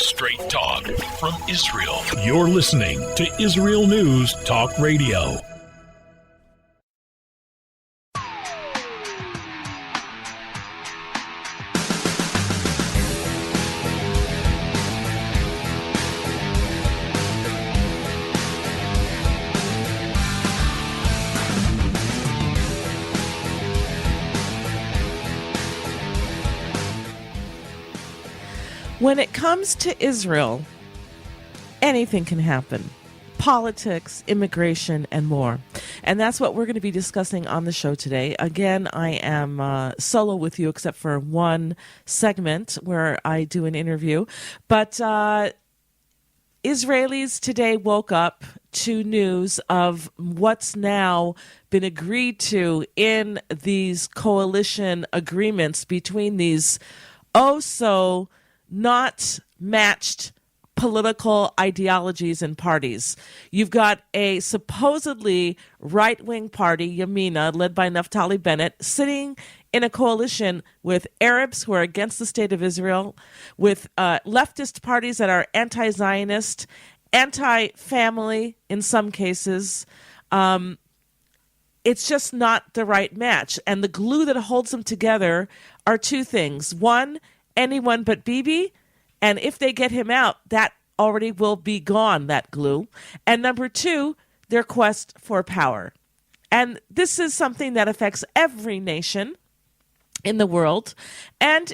Straight talk from Israel. You're listening to Israel News Talk Radio. When it comes to Israel, anything can happen. Politics, immigration, and more. And that's what we're going to be discussing on the show today. Again, I am solo with you except for one segment where I do an interview. But Israelis today woke up to news of what's now been agreed to in these coalition agreements between these so not matched political ideologies and parties. You've got a supposedly right-wing party, Yonah, led by Naftali Bennett, sitting in a coalition with Arabs who are against the state of Israel, with leftist parties that are anti-Zionist, anti-family in some cases. It's just not the right match. And the glue that holds them together are two things. One, anyone but Bibi, and if they get him out, that already will be gone, that glue. And number two, their quest for power. And this is something that affects every nation in the world, and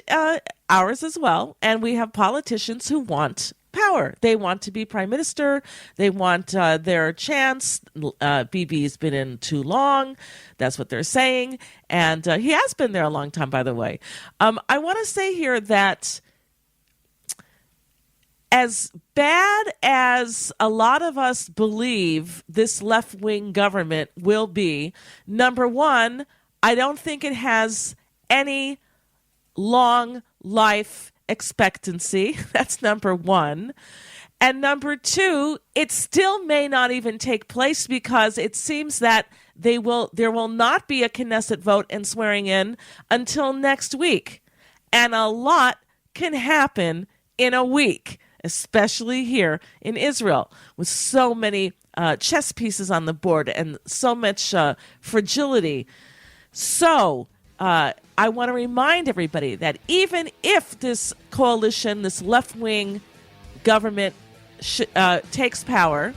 ours as well. And we have politicians who want power. They want to be prime minister. They want their chance. Bibi's been in too long. That's what they're saying. And he has been there a long time, by the way. I want to say here that as bad as a lot of us believe this left-wing government will be, number one, I don't think it has any long life expectancy. That's number one. And number two, it still may not even take place because it seems that there will not be a Knesset vote and swearing in until next week. And a lot can happen in a week, especially here in Israel, with so many chess pieces on the board and so much fragility. So I want to remind everybody that even if this coalition, this left-wing government takes power,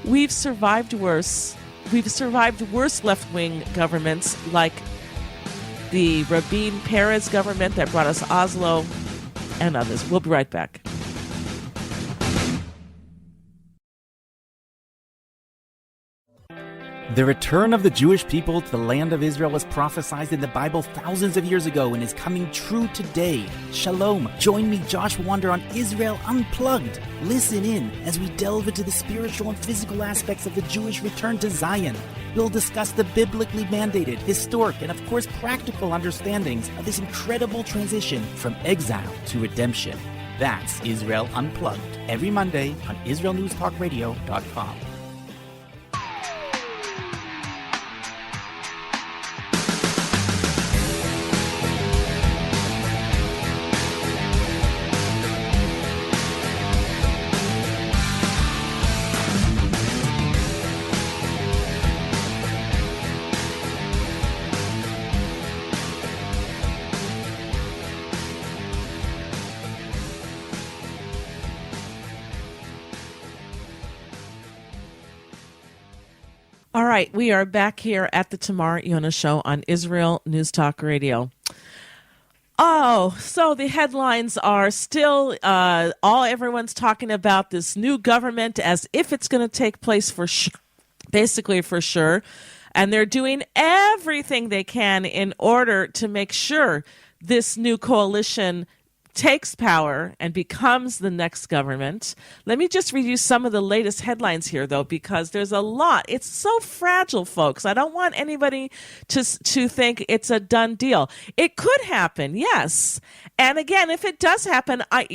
we've survived worse. We've survived worse left-wing governments like the Rabin Peres government that brought us Oslo and others. We'll be right back. The return of the Jewish people to the land of Israel was prophesied in the Bible thousands of years ago and is coming true today. Shalom. Join me, Josh Wander, on Israel Unplugged. Listen in as we delve into the spiritual and physical aspects of the Jewish return to Zion. We'll discuss the biblically mandated, historic, and of course practical understandings of this incredible transition from exile to redemption. That's Israel Unplugged, every Monday on IsraelNewsTalkRadio.com. All right, we are back here at the Tamar Yonah Show on Israel News Talk Radio. Oh, so the headlines are still everyone's talking about this new government as if it's going to take place basically for sure. And they're doing everything they can in order to make sure this new coalition takes power and becomes the next government. Let me just read you some of the latest headlines here, though, because there's a lot. It's so fragile, folks. I don't want anybody to think it's a done deal. It could happen, yes. And again, if it does happen, I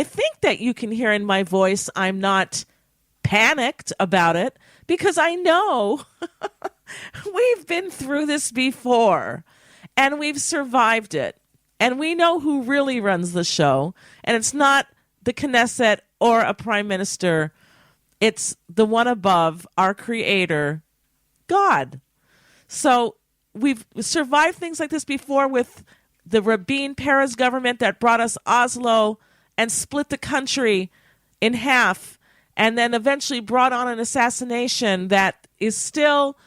think that you can hear in my voice I'm not panicked about it because I know we've been through this before and we've survived it. And we know who really runs the show. And it's not the Knesset or a prime minister. It's the one above, our creator, God. So we've survived things like this before with the Rabin Peres government that brought us Oslo and split the country in half, and then eventually brought on an assassination that is still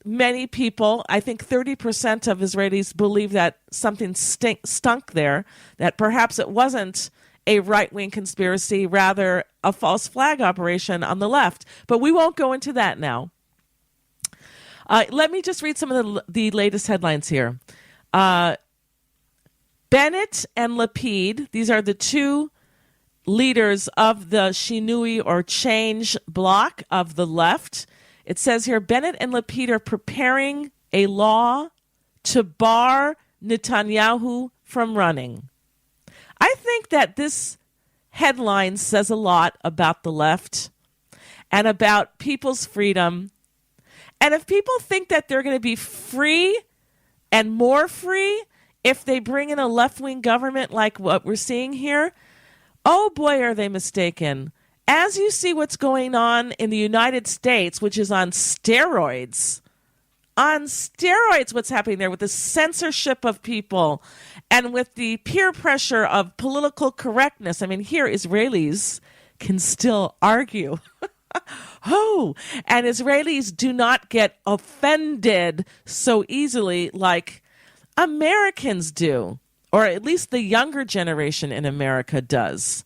many people, I think 30% of Israelis believe that something stunk there, that perhaps it wasn't a right-wing conspiracy, rather a false flag operation on the left. But we won't go into that now. Let me just read some of the latest headlines here. Bennett and Lapid, these are the two leaders of the Shinui or change bloc of the left. It says here, Bennett and Lapid are preparing a law to bar Netanyahu from running. I think that this headline says a lot about the left and about people's freedom. And if people think that they're going to be free and more free if they bring in a left-wing government like what we're seeing here, oh boy, are they mistaken. As you see what's going on in the United States, which is on steroids, what's happening there with the censorship of people and with the peer pressure of political correctness. I mean, here Israelis can still argue. And Israelis do not get offended so easily like Americans do, or at least the younger generation in America does.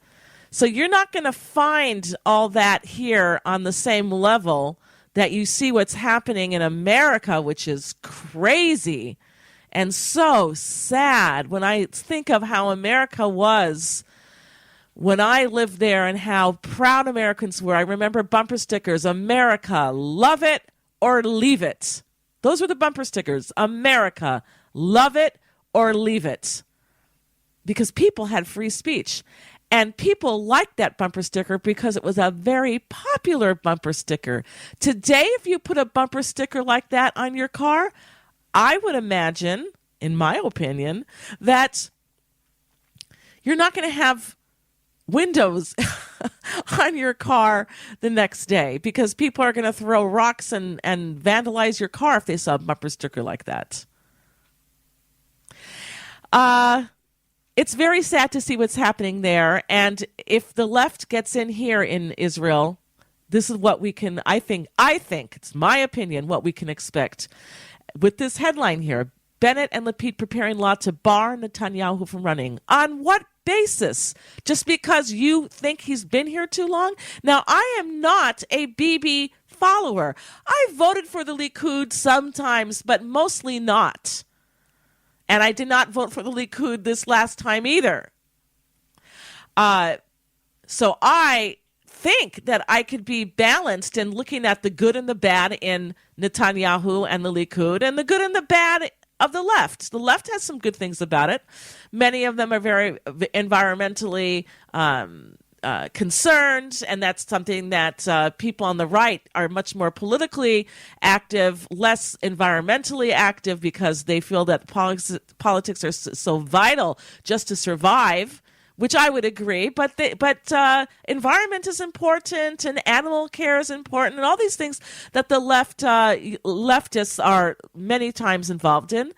So you're not going to find all that here on the same level that you see what's happening in America, which is crazy and so sad when I think of how America was when I lived there and how proud Americans were. I remember bumper stickers, America, love it or leave it. Those were the bumper stickers, America, love it or leave it. Because people had free speech. And people liked that bumper sticker because it was a very popular bumper sticker. Today, if you put a bumper sticker like that on your car, I would imagine, in my opinion, that you're not going to have windows on your car the next day because people are going to throw rocks and vandalize your car if they saw a bumper sticker like that. It's very sad to see what's happening there. And if the left gets in here in Israel, this is what we can, I think, it's my opinion, what we can expect. With this headline here, Bennett and Lapid preparing law to bar Netanyahu from running. On what basis? Just because you think he's been here too long? Now, I am not a Bibi follower. I voted for the Likud sometimes, but mostly not. And I did not vote for the Likud this last time either. So I think that I could be balanced in looking at the good and the bad in Netanyahu and the Likud and the good and the bad of the left. The left has some good things about it. Many of them are very environmentally concerned, and that's something that people on the right are much more politically active, less environmentally active because they feel that politics are so vital just to survive, which I would agree. But environment is important, and animal care is important, and all these things that the leftists are many times involved in.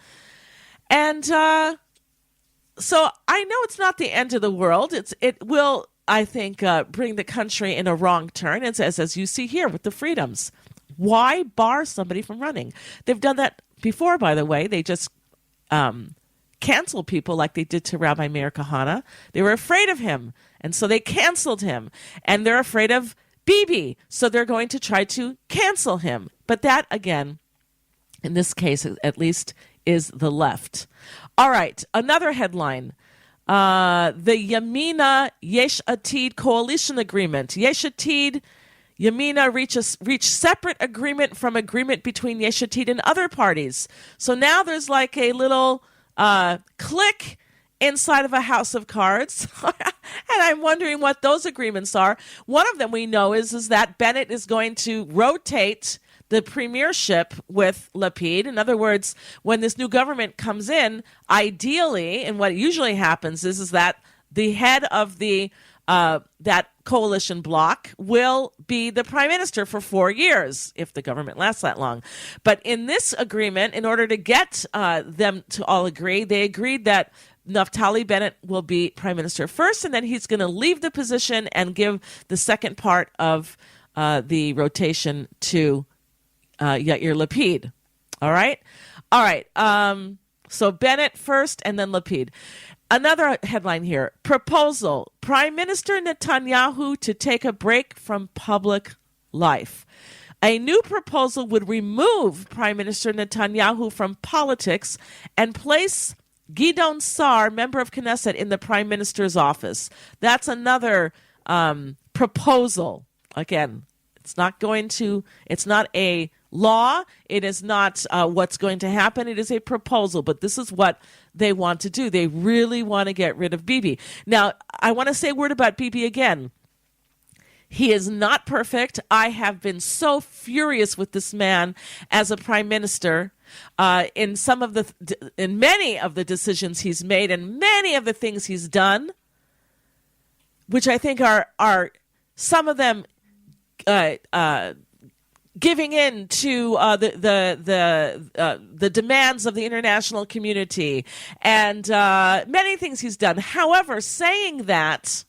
And so I know it's not the end of the world. It will, I think, bring the country in a wrong turn, as you see here with the freedoms. Why bar somebody from running? They've done that before, by the way. They just cancel people like they did to Rabbi Meir Kahane. They were afraid of him, and so they canceled him. And they're afraid of Bibi, so they're going to try to cancel him. But that, again, in this case, at least, is the left. All right, another headline. The Yamina Yesh Atid coalition agreement. Yesh Atid, Yamina reach separate agreement from agreement between Yesh Atid and other parties. So now there's like a little clique inside of a house of cards. And I'm wondering what those agreements are. One of them we know is that Bennett is going to rotate the premiership with Lapid. In other words, when this new government comes in, ideally, and what usually happens is that the head of the that coalition bloc will be the prime minister for 4 years, if the government lasts that long. But in this agreement, in order to get them to all agree, they agreed that Naftali Bennett will be prime minister first, and then he's going to leave the position and give the second part of the rotation to Yair Lapid. All right? All right. So Bennett first and then Lapid. Another headline here. Proposal. Prime Minister Netanyahu to take a break from public life. A new proposal would remove Prime Minister Netanyahu from politics and place Gidon Sar, member of Knesset, in the Prime Minister's office. That's another proposal. Again, it's not a law. It is not what's going to happen. It is a proposal, but this is what they want to do. They really want to get rid of Bibi. Now, I want to say a word about Bibi again. He is not perfect. I have been so furious with this man as a prime minister in many of the decisions he's made and many of the things he's done, which I think are some of them giving in to the demands of the international community and many things he's done. However, saying that,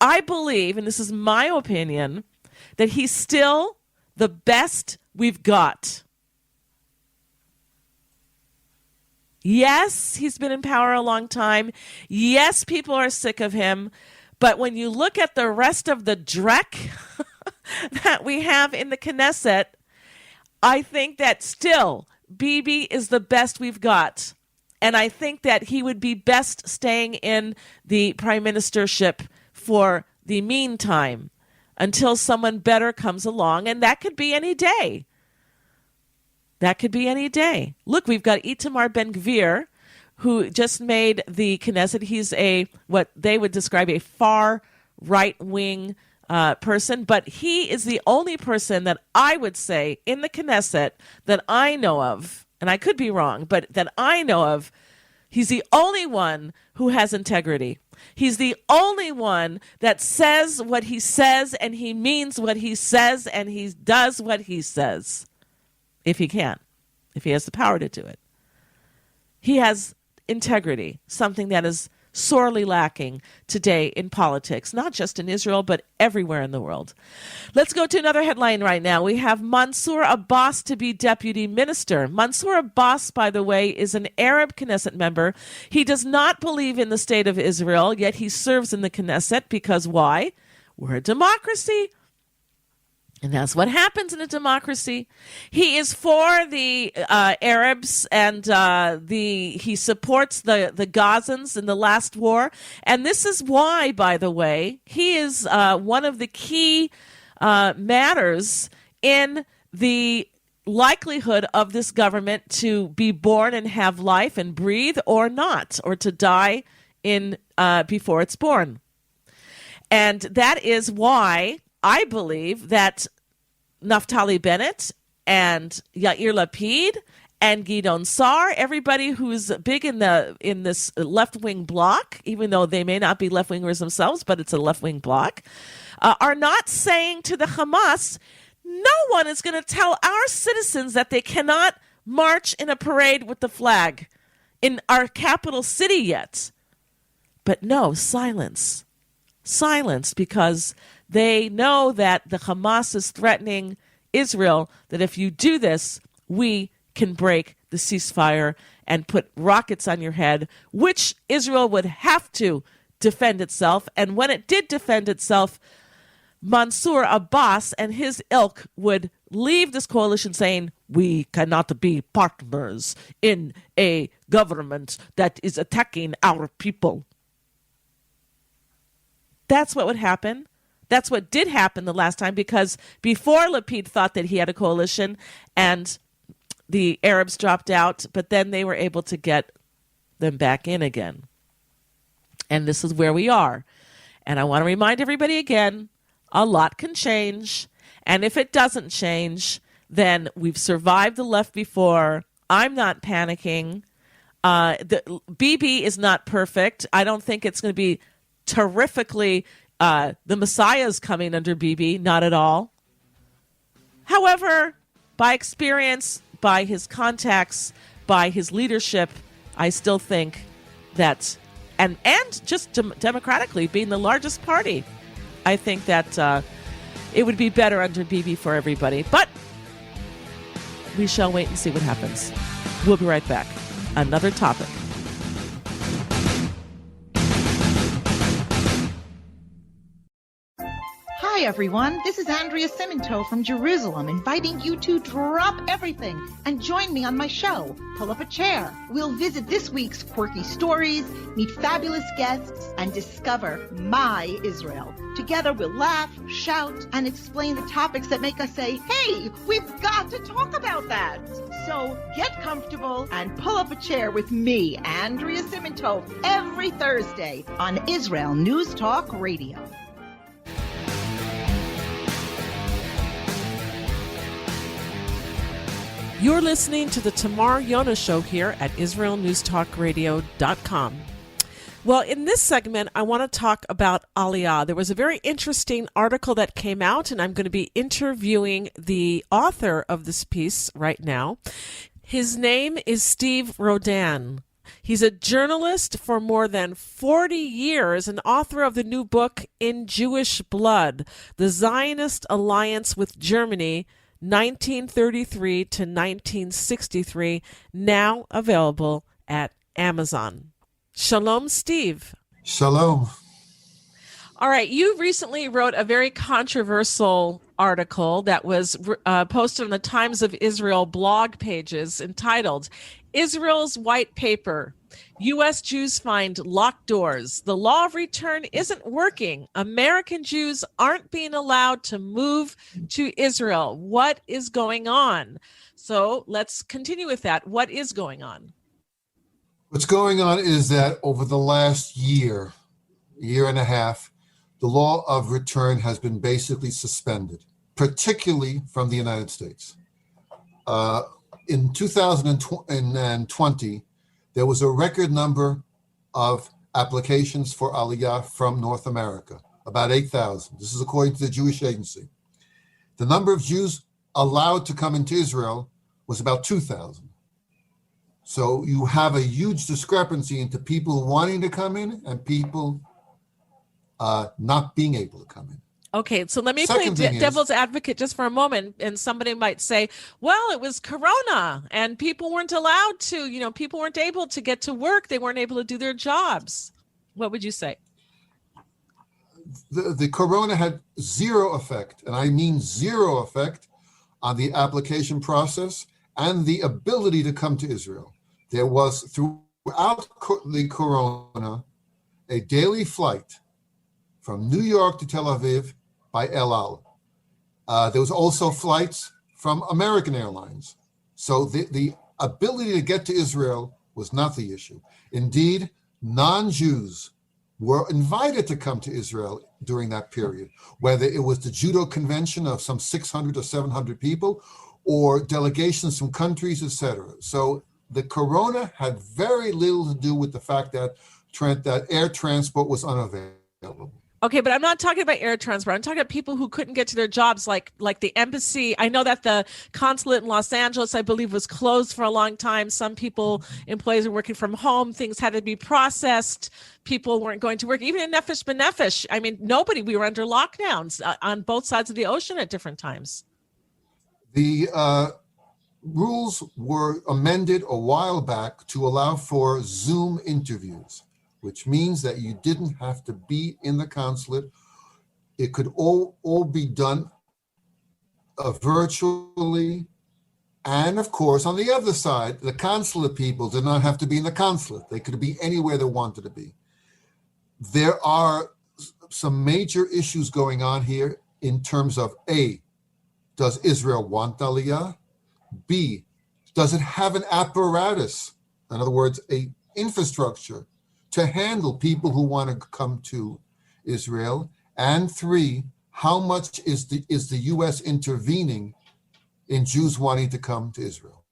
I believe, and this is my opinion, that he's still the best we've got. Yes, he's been in power a long time. Yes, people are sick of him. But when you look at the rest of the dreck that we have in the Knesset, I think that still Bibi is the best we've got. And I think that he would be best staying in the prime ministership for the meantime until someone better comes along. And that could be any day. That could be any day. Look, we've got Itamar Ben-Gvir, who just made the Knesset. He's what they would describe a far right-wing person, but he is the only person that I would say in the Knesset that I know of, and I could be wrong, but that I know of, he's the only one who has integrity. He's the only one that says what he says, and he means what he says, and he does what he says, if he can, if he has the power to do it. He has integrity, something that is sorely lacking today in politics, not just in Israel, but everywhere in the world. Let's go to another headline right now. We have Mansour Abbas to be deputy minister. Mansour Abbas, by the way, is an Arab Knesset member. He does not believe in the state of Israel, yet he serves in the Knesset because why? We're a democracy. And that's what happens in a democracy. He is for the Arabs, and he supports the Gazans in the last war. And this is why, by the way, he is one of the key matters in the likelihood of this government to be born and have life and breathe or not, or to die before it's born. And that is why I believe that Naftali Bennett and Yair Lapid and Gidon Sar, everybody who's big in this left-wing bloc, even though they may not be left-wingers themselves, but it's a left-wing bloc, are not saying to the Hamas, no one is going to tell our citizens that they cannot march in a parade with the flag in our capital city yet. But no, silence. Silence, because they know that the Hamas is threatening Israel, that if you do this, we can break the ceasefire and put rockets on your head, which Israel would have to defend itself. And when it did defend itself, Mansour Abbas and his ilk would leave this coalition saying, we cannot be partners in a government that is attacking our people. That's what would happen. That's what did happen the last time, because before Lapid thought that he had a coalition and the Arabs dropped out, but then they were able to get them back in again. And this is where we are. And I want to remind everybody again, a lot can change. And if it doesn't change, then we've survived the left before. I'm not panicking. The BB is not perfect. I don't think it's going to be terrifically. The Messiah is coming under BB, not at all. However, by experience, by his contacts, by his leadership, I still think that, and just democratically being the largest party, I think that it would be better under BB for everybody. But we shall wait and see what happens. We'll be right back. Another topic. Hi, everyone. This is Andrea Simonto from Jerusalem, inviting you to drop everything and join me on my show, Pull Up a Chair. We'll visit this week's quirky stories, meet fabulous guests, and discover my Israel. Together, we'll laugh, shout, and explain the topics that make us say, hey, we've got to talk about that. So get comfortable and pull up a chair with me, Andrea Simonto, every Thursday on Israel News Talk Radio. You're listening to the Tamar Yonah Show here at IsraelNewsTalkRadio.com. Well, in this segment, I want to talk about aliyah. There was a very interesting article that came out, and I'm going to be interviewing the author of this piece right now. His name is Steven Rodan. He's a journalist for more than 40 years and author of the new book, In Jewish Blood, The Zionist Alliance with Germany, 1933 to 1963, now available at Amazon. Shalom, Steve. Shalom. All right, you recently wrote a very controversial article that was posted on the Times of Israel blog pages entitled, Israel's White Paper, U.S. Jews Find Locked Doors. The law of return isn't working. American Jews aren't being allowed to move to Israel. What is going on? So let's continue with that. What is going on? What's going on is that over the last year and a half, the law of return has been basically suspended, particularly from the United States. In 2020, there was a record number of applications for aliyah from North America, about 8,000. This is according to the Jewish Agency. The number of Jews allowed to come into Israel was about 2,000. So you have a huge discrepancy into people wanting to come in and people not being able to come in. Okay, so let me play devil's advocate just for a moment. And somebody might say, well, it was Corona and people weren't allowed to, people weren't able to get to work. They weren't able to do their jobs. What would you say? The Corona had zero effect, and I mean zero effect, on the application process and the ability to come to Israel. There was, throughout the Corona, a daily flight from New York to Tel Aviv by El Al. There was also flights from American Airlines. So the ability to get to Israel was not the issue. Indeed, non-Jews were invited to come to Israel during that period, whether it was the Judo Convention of some 600 or 700 people, or delegations from countries, etc. So the Corona had very little to do with the fact that air transport was unavailable. Okay, but I'm not talking about air transport. I'm talking about people who couldn't get to their jobs, like the embassy. I know that the consulate in Los Angeles, I believe, was closed for a long time. Some employees were working from home. Things had to be processed. People weren't going to work. Even in Nefesh B'Nefesh, we were under lockdowns on both sides of the ocean at different times. The rules were amended a while back to allow for Zoom interviews, which means that you didn't have to be in the consulate. It could all be done virtually. And of course, on the other side, the consulate people did not have to be in the consulate. They could be anywhere they wanted to be. There are some major issues going on here in terms of A, does Israel want aliyah? B, does it have an apparatus? In other words, a infrastructure to handle people who want to come to Israel? And 3, how much is the U.S. intervening in Jews wanting to come to Israel.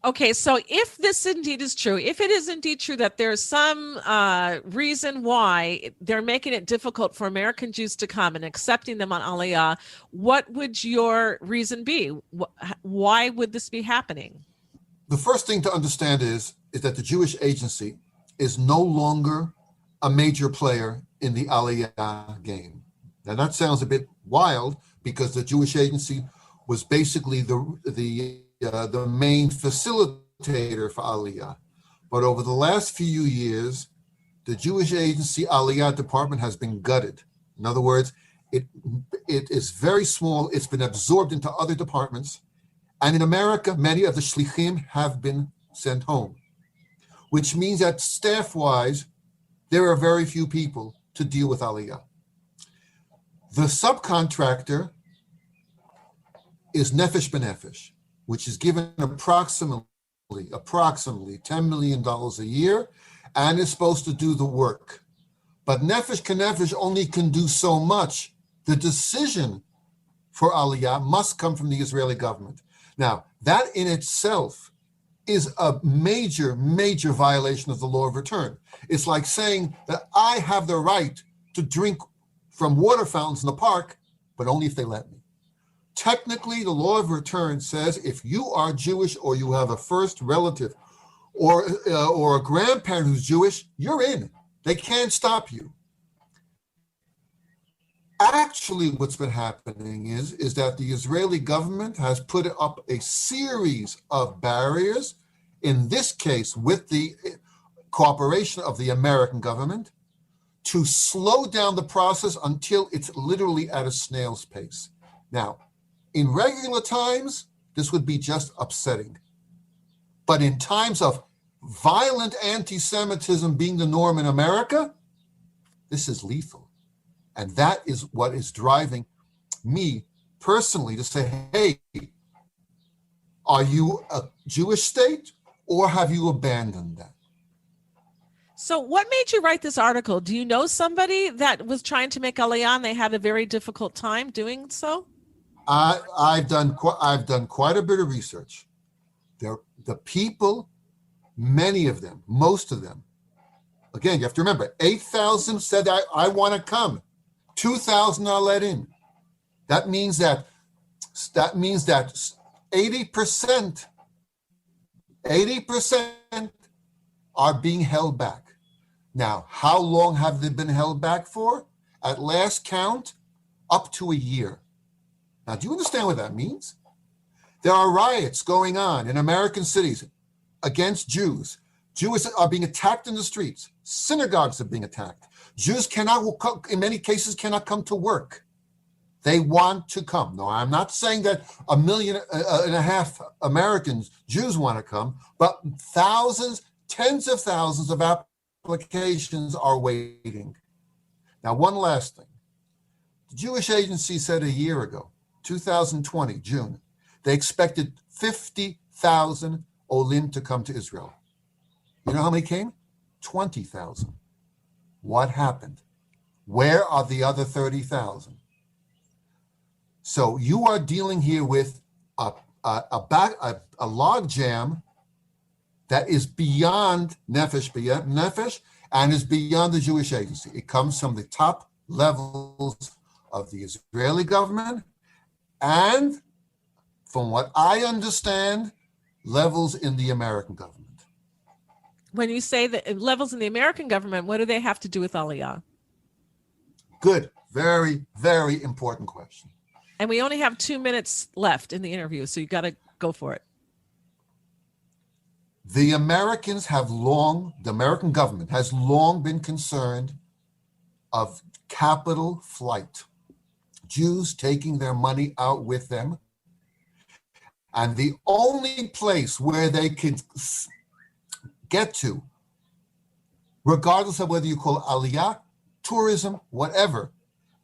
Okay, so if this indeed is true, if it is indeed true that there's some reason why they're making it difficult for American Jews to come and accepting them on aliyah, what would your reason be? Why would this be happening? The first thing to understand is that the Jewish Agency is no longer a major player in the aliyah game. Now that sounds a bit wild because the Jewish Agency was basically the main facilitator for aliyah. But over the last few years, the Jewish Agency aliyah department has been gutted. In other words, it is very small. It's been absorbed into other departments. And in America, many of the shlichim have been sent home, which means that staff-wise, there are very few people to deal with aliyah. The subcontractor is Nefesh B'Nefesh, which is given approximately $10 million a year and is supposed to do the work. But Nefesh B'Nefesh only can do so much. The decision for aliyah must come from the Israeli government. Now, that in itself is a major, major violation of the law of return. It's like saying that I have the right to drink from water fountains in the park, but only if they let me. Technically, the law of return says if you are Jewish or you have a first relative or a grandparent who's Jewish, you're in. They can't stop you. Actually, what's been happening is that the Israeli government has put up a series of barriers, in this case with the cooperation of the American government, to slow down the process until it's literally at a snail's pace. Now, in regular times, this would be just upsetting. But in times of violent anti-Semitism being the norm in America, this is lethal. And that is what is driving me personally to say, hey, are you a Jewish state or have you abandoned that? So what made you write this article? Do you know somebody that was trying to make aliyah and they had a very difficult time doing so? I've done quite a bit of research. The people, many of them, most of them, again, you have to remember, 8,000 said, I want to come. 2,000 are let in. That means that 80% are being held back. Now, how long have they been held back for? At last count, up to a year. Now, do you understand what that means? There are riots going on in American cities against Jews. Jews are being attacked in the streets. Synagogues are being attacked. Jews in many cases, cannot come to work. They want to come. No, I'm not saying that 1.5 million Americans, Jews want to come, but thousands, tens of thousands of applications are waiting. Now, one last thing. The Jewish Agency said a year ago, 2020, June, they expected 50,000 Olim to come to Israel. You know how many came? 20,000. What happened? Where are the other 30,000? So you are dealing here with a log jam that is beyond Nefesh and is beyond the Jewish Agency. It comes from the top levels of the Israeli government and, from what I understand, levels in the American government. When you say that levels in the American government, what do they have to do with aliyah? Good. Very, very important question. And we only have 2 minutes left in the interview, so you got to go for it. The American government has long been concerned of capital flight, Jews taking their money out with them. And the only place where they could get to, regardless of whether you call it aliyah, tourism, whatever,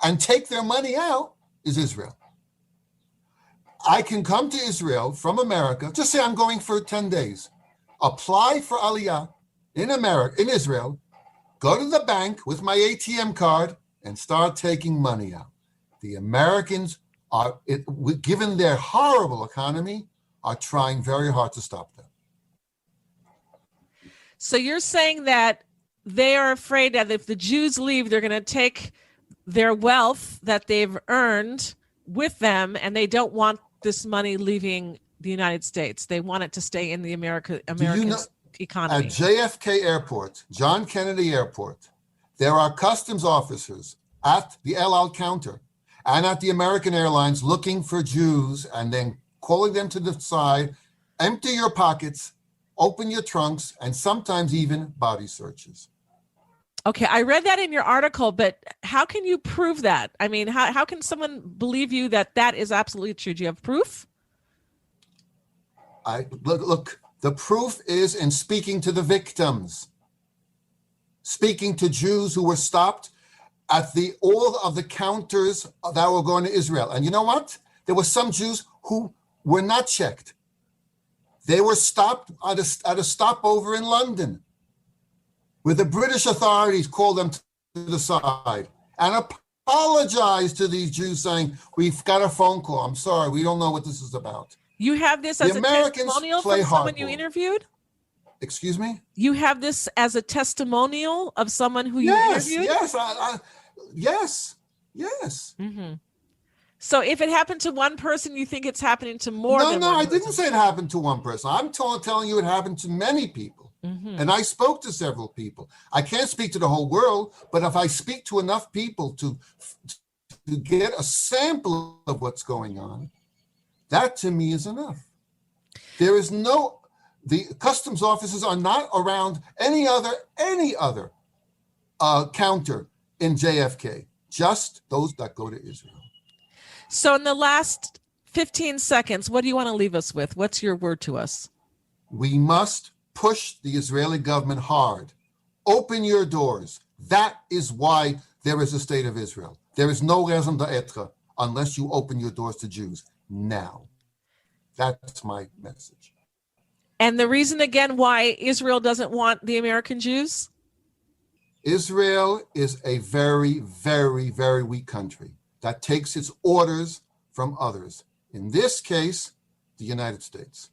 and take their money out, is Israel. I can come to Israel from America, just say I'm going for 10 days, apply for aliyah in Israel, go to the bank with my ATM card and start taking money out. The Americans given their horrible economy, are trying very hard to stop them. So you're saying that they are afraid that if the Jews leave, they're going to take their wealth that they've earned with them, and they don't want this money leaving the United States. They want it to stay in the American economy. At JFK Airport, John Kennedy Airport, there are customs officers at the El Al counter and at the American Airlines looking for Jews and then calling them to the side, empty your pockets, open your trunks, and sometimes even body searches. Okay, I read that in your article, but how can you prove that? I mean, how can someone believe you that that is absolutely true? Do you have proof? Look, the proof is in speaking to the victims, speaking to Jews who were stopped at all of the counters that were going to Israel. And you know what? There were some Jews who were not checked. They were stopped at a stopover in London, where the British authorities called them to the side and apologized to these Jews, saying, "We've got a phone call. I'm sorry, we don't know what this is about." You have this as a testimonial from someone you interviewed? Excuse me? You have this as a testimonial of someone who you interviewed? Yes. Mm-hmm. So if it happened to one person, you think it's happening to more than one person? No, I didn't say it happened to one person. I'm telling you it happened to many people. Mm-hmm. And I spoke to several people. I can't speak to the whole world, but if I speak to enough people to get a sample of what's going on, that to me is enough. The customs officers are not around any other counter in JFK, just those that go to Israel. So in the last 15 seconds, what do you want to leave us with? What's your word to us? We must push the Israeli government hard. Open your doors. That is why there is a state of Israel. There is no raison d'être unless you open your doors to Jews now. That's my message. And the reason again why Israel doesn't want the American Jews? Israel is a very, very, very weak country that takes its orders from others. In this case, the United States.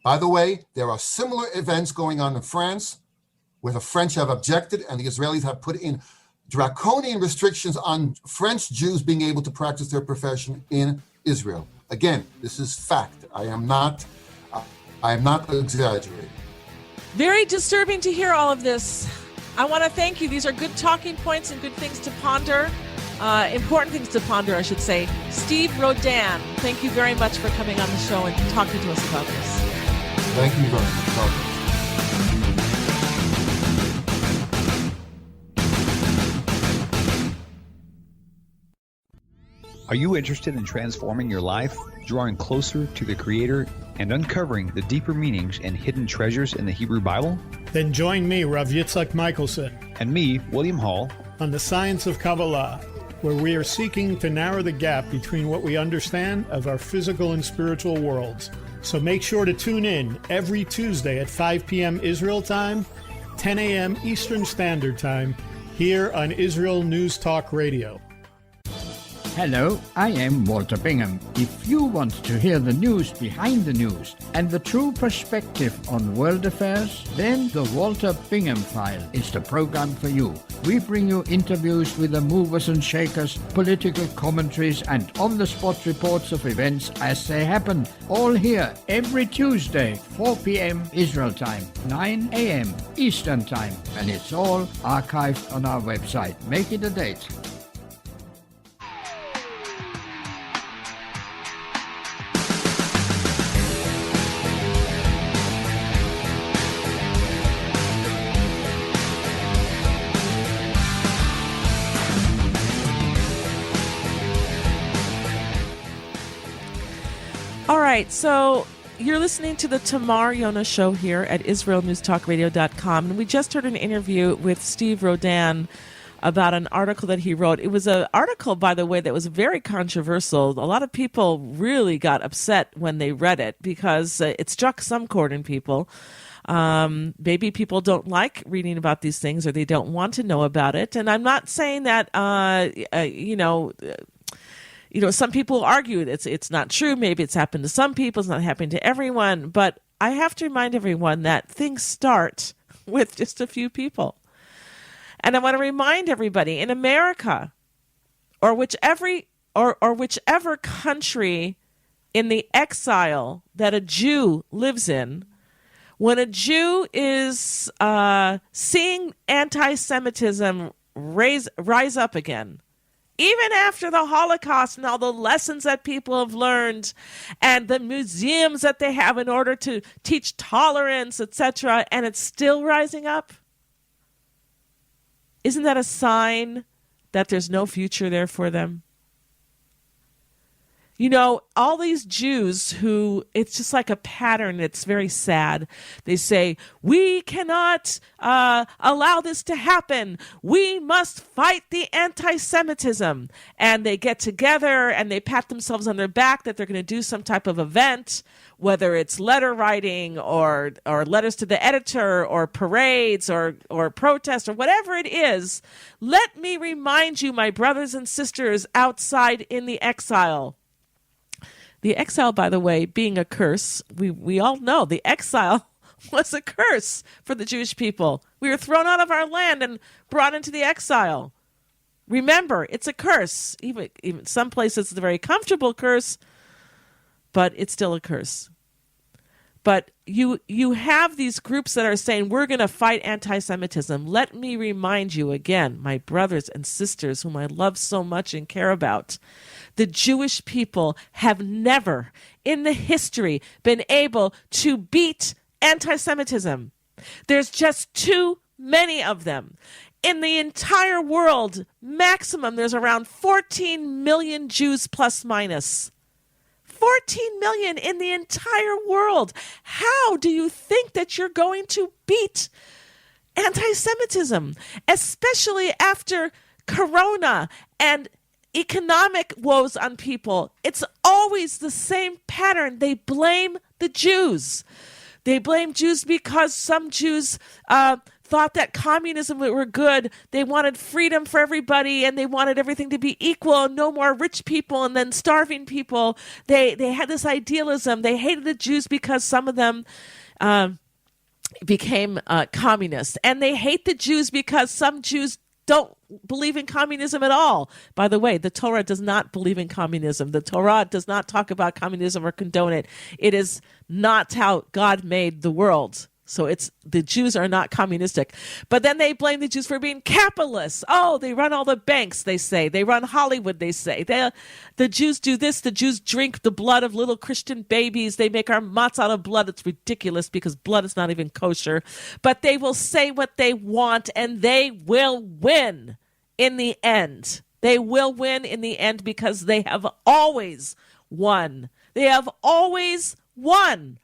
By the way, there are similar events going on in France where the French have objected and the Israelis have put in draconian restrictions on French Jews being able to practice their profession in Israel. Again, this is fact. I am not exaggerating. Very disturbing to hear all of this. I want to thank you. These are good talking points and good things to ponder. Important things to ponder, I should say. Steve Rodan, thank you very much for coming on the show and talking to us about this. Thank you very much. Are you interested in transforming your life, drawing closer to the Creator, and uncovering the deeper meanings and hidden treasures in the Hebrew Bible? Then join me, Rav Yitzhak Michelson, And me, William Hall, on the Science of Kabbalah, where we are seeking to narrow the gap between what we understand of our physical and spiritual worlds. So make sure to tune in every Tuesday at 5 p.m. Israel time, 10 a.m. Eastern Standard Time, here on Israel News Talk Radio. Hello, I am Walter Bingham. If you want to hear the news behind the news and the true perspective on world affairs, then the Walter Bingham File is the program for you. We bring you interviews with the movers and shakers, political commentaries, and on-the-spot reports of events as they happen. All here every Tuesday, 4 p.m. Israel time, 9 a.m. Eastern time. And it's all archived on our website. Make it a date. All right, so you're listening to the Tamar Yonah show here at IsraelNewsTalkRadio.com, and we just heard an interview with Steve Rodan about an article that he wrote. It was an article, by the way, that was very controversial. A lot of people really got upset when they read it because it struck some chord in people. Maybe people don't like reading about these things or they don't want to know about it. And I'm not saying that, Some people argue it's not true. Maybe it's happened to some people. It's not happening to everyone. But I have to remind everyone that things start with just a few people. And I want to remind everybody in America or whichever country in the exile that a Jew lives in, when a Jew is seeing anti-Semitism rise up again, even after the Holocaust and all the lessons that people have learned and the museums that they have in order to teach tolerance, etc., and it's still rising up, isn't that a sign that there's no future there for them? All these Jews who, it's just like a pattern. It's very sad. They say, we cannot allow this to happen. We must fight the anti-Semitism. And they get together and they pat themselves on their back that they're going to do some type of event, whether it's letter writing or letters to the editor or parades or protests or whatever it is. Let me remind you, my brothers and sisters outside in the exile. The exile, by the way, being a curse, we all know the exile was a curse for the Jewish people. We were thrown out of our land and brought into the exile. Remember, it's a curse. Even some places it's a very comfortable curse, but it's still a curse. But you have these groups that are saying, we're going to fight anti-Semitism. Let me remind you again, my brothers and sisters whom I love so much and care about, the Jewish people have never in the history been able to beat anti-Semitism. There's just too many of them. In the entire world, maximum, there's around 14 million Jews plus minus. 14 million in the entire world. How do you think that you're going to beat anti-Semitism, especially after Corona and economic woes on people? It's always the same pattern. They blame the Jews. They blame Jews because some Jews thought that communism were good. They wanted freedom for everybody, and they wanted everything to be equal, no more rich people and then starving people. They had this idealism. They hated the Jews because some of them became communists. And they hate the Jews because some Jews don't believe in communism at all. By the way, the Torah does not believe in communism. The Torah does not talk about communism or condone it. It is not how God made the world. So the Jews are not communistic. But then they blame the Jews for being capitalists. Oh, they run all the banks, they say. They run Hollywood, they say. The Jews do this. The Jews drink the blood of little Christian babies. They make our matzah out of blood. It's ridiculous because blood is not even kosher. But they will say what they want, and they will win in the end. They will win in the end because they have always won. They have always won.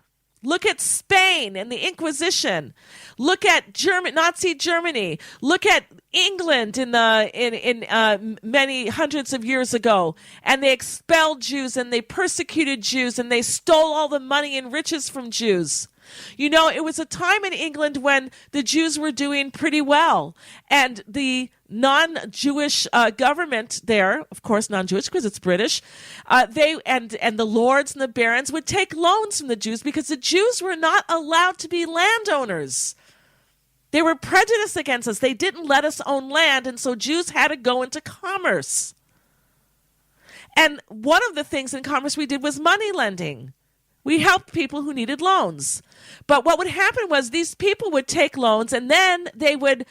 Look at Spain and the Inquisition. Look at Nazi Germany. Look at England in many hundreds of years ago. And they expelled Jews and they persecuted Jews and they stole all the money and riches from Jews. It was a time in England when the Jews were doing pretty well. And the non-Jewish government there, of course non-Jewish because it's British, they and the lords and the barons would take loans from the Jews because the Jews were not allowed to be landowners. They were prejudiced against us. They didn't let us own land, and so Jews had to go into commerce. And one of the things in commerce we did was money lending. We helped people who needed loans. But what would happen was these people would take loans and then they would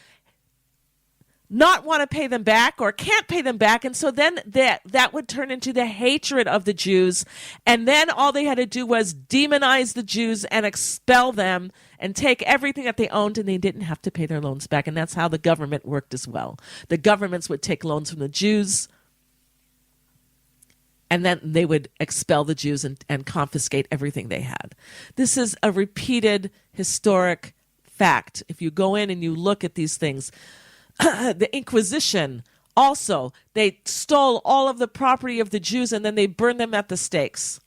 not want to pay them back or can't pay them back. And so then that would turn into the hatred of the Jews. And then all they had to do was demonize the Jews and expel them and take everything that they owned, and they didn't have to pay their loans back. And that's how the government worked as well. The governments would take loans from the Jews, and then they would expel the Jews and confiscate everything they had. This is a repeated historic fact. If you go in and you look at these things, the Inquisition also, they stole all of the property of the Jews and then they burned them at the stakes.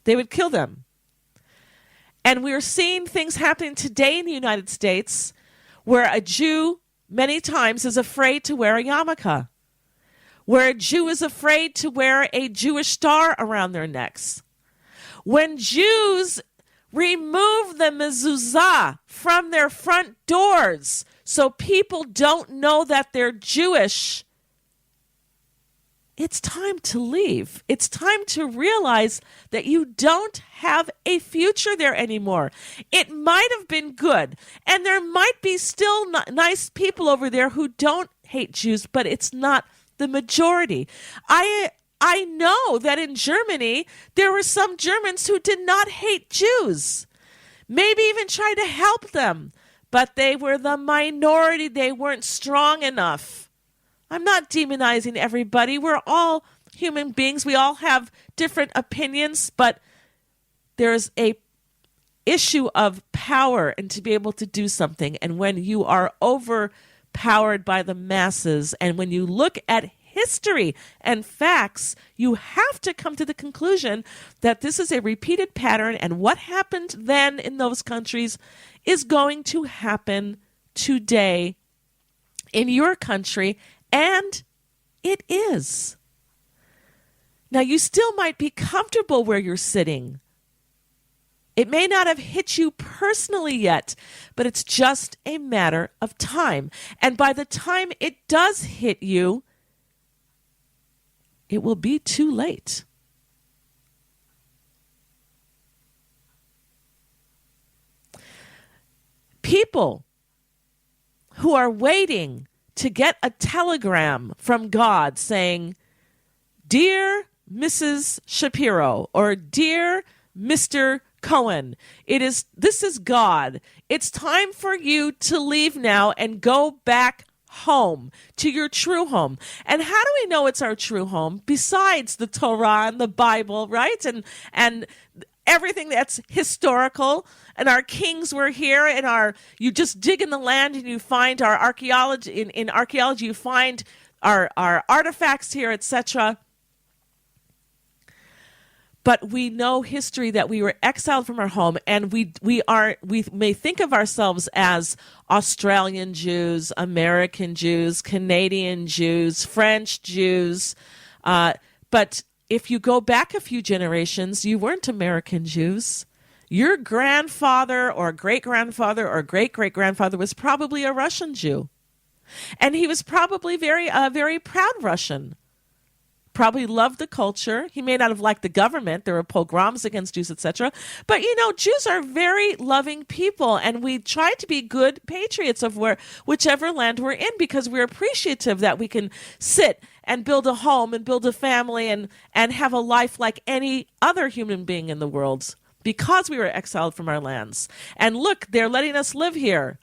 They would kill them. And we're seeing things happening today in the United States where a Jew many times is afraid to wear a yarmulke. where a Jew is afraid to wear a Jewish star around their necks. When Jews remove the mezuzah from their front doors so people don't know that they're Jewish, it's time to leave. It's time to realize that you don't have a future there anymore. It might have been good, and there might be still nice people over there who don't hate Jews, but it's not the majority. I know that in Germany, there were some Germans who did not hate Jews, maybe even tried to help them, but they were the minority. They weren't strong enough. I'm not demonizing everybody. We're all human beings. We all have different opinions, but there's a issue of power and to be able to do something. And when you are overpowered by the masses, and when you look at history and facts, you have to come to the conclusion that this is a repeated pattern, and what happened then in those countries is going to happen today in your country, and it is. Now, you still might be comfortable where you're sitting. It may not have hit you personally yet, but it's just a matter of time. And by the time it does hit you, it will be too late. People who are waiting to get a telegram from God saying, "Dear Mrs. Shapiro," or "Dear Mr. Cohen, this is God. It's time for you to leave now and go back home, to your true home." And how do we know it's our true home besides the Torah and the Bible, right? And everything that's historical, and our kings were here, and you just dig in the land and you find our archaeology. In archaeology, you find our artifacts here, etc. But we know history that we were exiled from our home, and we may think of ourselves as Australian Jews, American Jews, Canadian Jews, French Jews. But if you go back a few generations, you weren't American Jews. Your grandfather or great-grandfather or great-great-grandfather was probably a Russian Jew. And he was probably very proud Russian. Probably loved the culture. He may not have liked the government. There were pogroms against Jews, etc. But, Jews are very loving people, and we try to be good patriots of whichever land we're in, because we're appreciative that we can sit and build a home and build a family and have a life like any other human being in the world, because we were exiled from our lands. And look, they're letting us live here.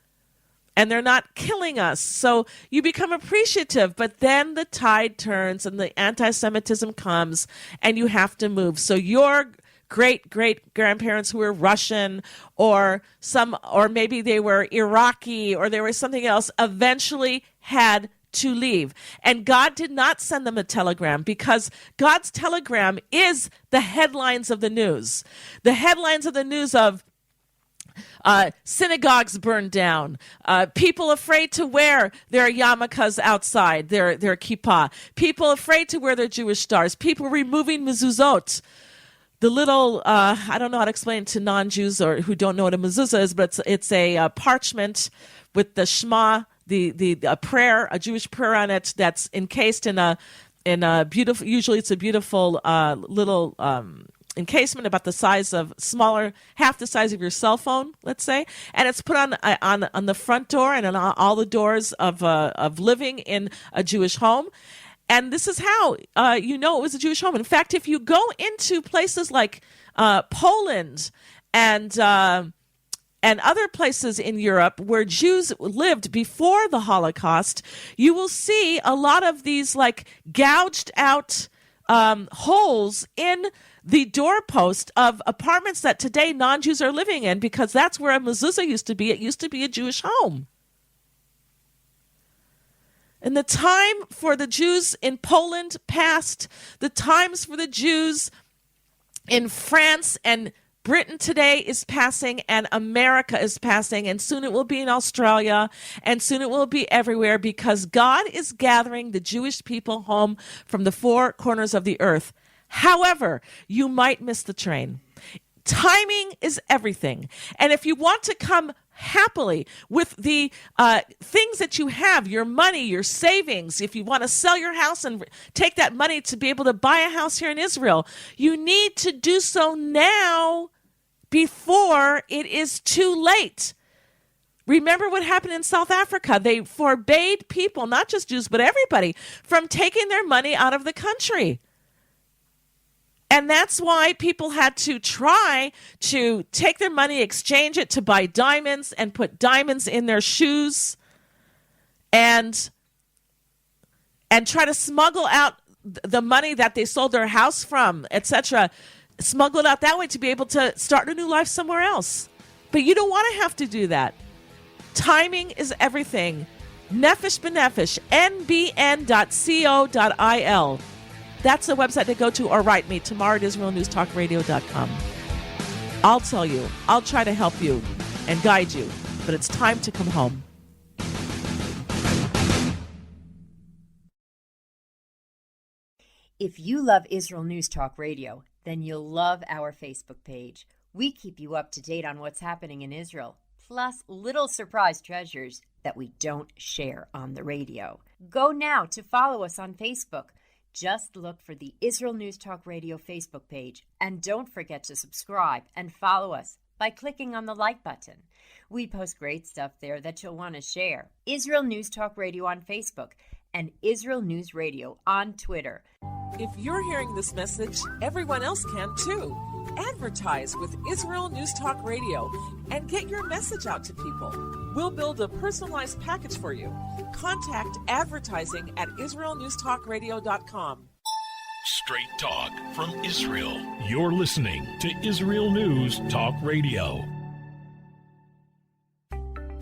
And they're not killing us. So you become appreciative, but then the tide turns and the anti-Semitism comes and you have to move. So your great-great-grandparents who were Russian or maybe they were Iraqi or there was something else eventually had to leave. And God did not send them a telegram, because God's telegram is the headlines of the news. The headlines of the news of synagogues burned down, people afraid to wear their yarmulkes outside, their kippah, people afraid to wear their Jewish stars, people removing mezuzot. The little, I don't know how to explain it to non-Jews or who don't know what a mezuzah is, but it's a parchment with the Shema, a prayer, a Jewish prayer on it that's encased in a beautiful, usually it's a beautiful little encasement about the size of half the size of your cell phone, let's say, and it's put on the front door and on all the doors of living in a Jewish home. And this is how you know it was a Jewish home. In fact, if you go into places like Poland and other places in Europe where Jews lived before the Holocaust, you will see a lot of these like gouged out holes in the doorpost of apartments that today non-Jews are living in, because that's where a mezuzah used to be. It used to be a Jewish home. And the time for the Jews in Poland passed. The times for the Jews in France and Britain today is passing, and America is passing, and soon it will be in Australia, and soon it will be everywhere, because God is gathering the Jewish people home from the four corners of the earth. However, you might miss the train. Timing is everything. And if you want to come happily with the things that you have, your money, your savings, if you want to sell your house and take that money to be able to buy a house here in Israel, you need to do so now before it is too late. Remember what happened in South Africa. They forbade people, not just Jews, but everybody, from taking their money out of the country. And that's why people had to try to take their money, exchange it to buy diamonds, and put diamonds in their shoes, and try to smuggle out the money that they sold their house from, etc., smuggle it out that way to be able to start a new life somewhere else. But you don't want to have to do that. Timing is everything. Nefesh B'Nefesh, nbn.co.il. That's the website to go to, or write me, Tamar at IsraelNewsTalkRadio.com. I'll tell you. I'll try to help you and guide you. But it's time to come home. If you love Israel News Talk Radio, then you'll love our Facebook page. We keep you up to date on what's happening in Israel, plus little surprise treasures that we don't share on the radio. Go now to follow us on Facebook. Just look for the Israel News Talk Radio Facebook page, and don't forget to subscribe and follow us by clicking on the like button. We post great stuff there that you'll want to share. Israel News Talk Radio on Facebook and Israel News Radio on Twitter. If you're hearing this message, everyone else can too. Advertise with Israel News Talk Radio and get your message out to people. We'll build a personalized package for you. Contact advertising at IsraelNewsTalkRadio.com. Straight talk from Israel. You're listening to Israel News Talk Radio.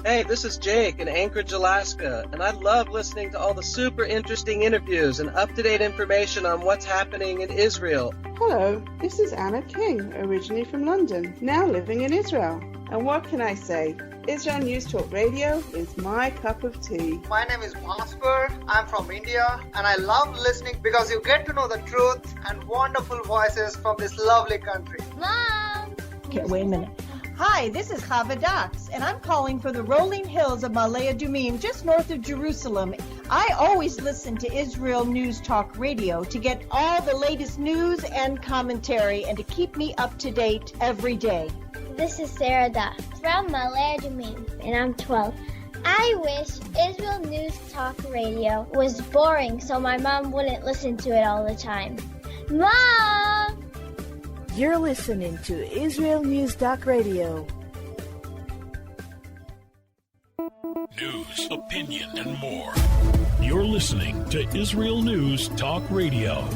Hey, this is Jake in Anchorage, Alaska, and I love listening to all the super interesting interviews and up-to-date information on what's happening in Israel. Hello, this is Anna King, originally from London, now living in Israel. And what can I say? Israel News Talk Radio is my cup of tea. My name is Bhaskar. I'm from India, and I love listening because you get to know the truth and wonderful voices from this lovely country. Mom! Okay, wait a minute. Hi, this is Chava Dax, and I'm calling for the rolling hills of Ma'ale Adumim, just north of Jerusalem. I always listen to Israel News Talk Radio to get all the latest news and commentary and to keep me up to date every day. This is Sarah Dax from Ma'ale Adumim, and I'm 12. I wish Israel News Talk Radio was boring so my mom wouldn't listen to it all the time. Mom! You're listening to Israel News Talk Radio. News, opinion, and more. You're listening to Israel News Talk Radio.